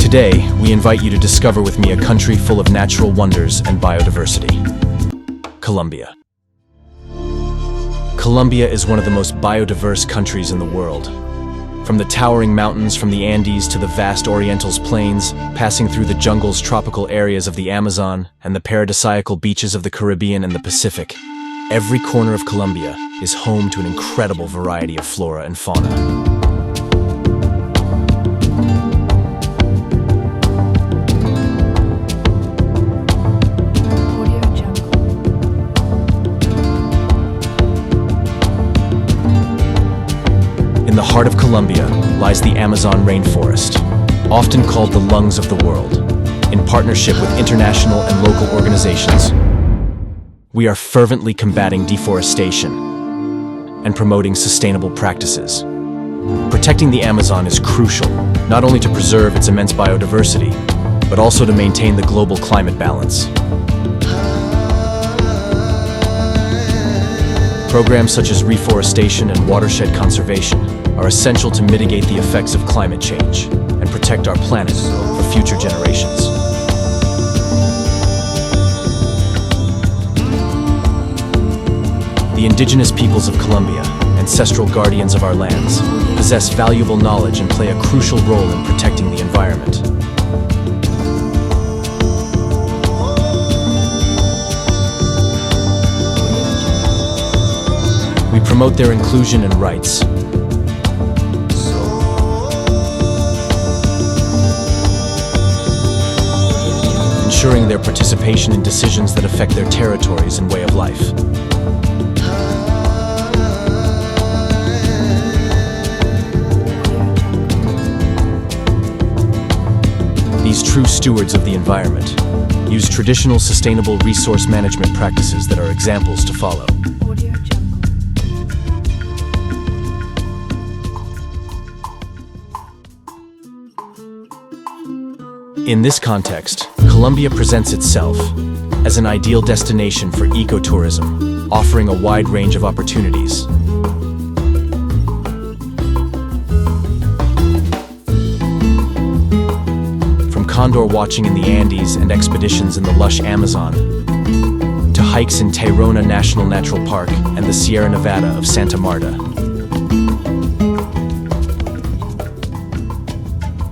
Today, we invite you to discover with me a country full of natural wonders and biodiversity. Colombia. Colombia is one of the most biodiverse countries in the world. From the towering mountains from the Andes to the vast Orientals plains, passing through the jungles, tropical areas of the Amazon, and the paradisiacal beaches of the Caribbean and the Pacific, every corner of Colombia is home to an incredible variety of flora and fauna. In the heart of Colombia lies the Amazon rainforest, often called the lungs of the world. In partnership with international and local organizations, we are fervently combating deforestation and promoting sustainable practices. Protecting the Amazon is crucial, not only to preserve its immense biodiversity, but also to maintain the global climate balance. Programs such as reforestation and watershed conservation are essential to mitigate the effects of climate change and protect our planet for future generations. The indigenous peoples of Colombia, ancestral guardians of our lands, possess valuable knowledge and play a crucial role in protecting the environment. We promote their inclusion and rights, ensuring their participation in decisions that affect their territories and way of life. These true stewards of the environment use traditional sustainable resource management practices that are examples to follow. In this context, Colombia presents itself as an ideal destination for ecotourism, offering a wide range of opportunities. From condor watching in the Andes and expeditions in the lush Amazon, to hikes in Tayrona National Natural Park and the Sierra Nevada of Santa Marta.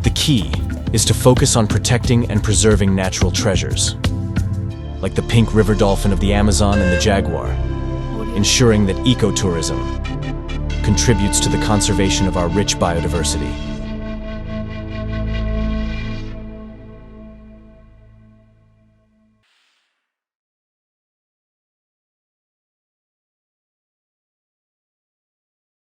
The key is to focus on protecting and preserving natural treasures, like the pink river dolphin of the Amazon and the jaguar, ensuring that ecotourism contributes to the conservation of our rich biodiversity.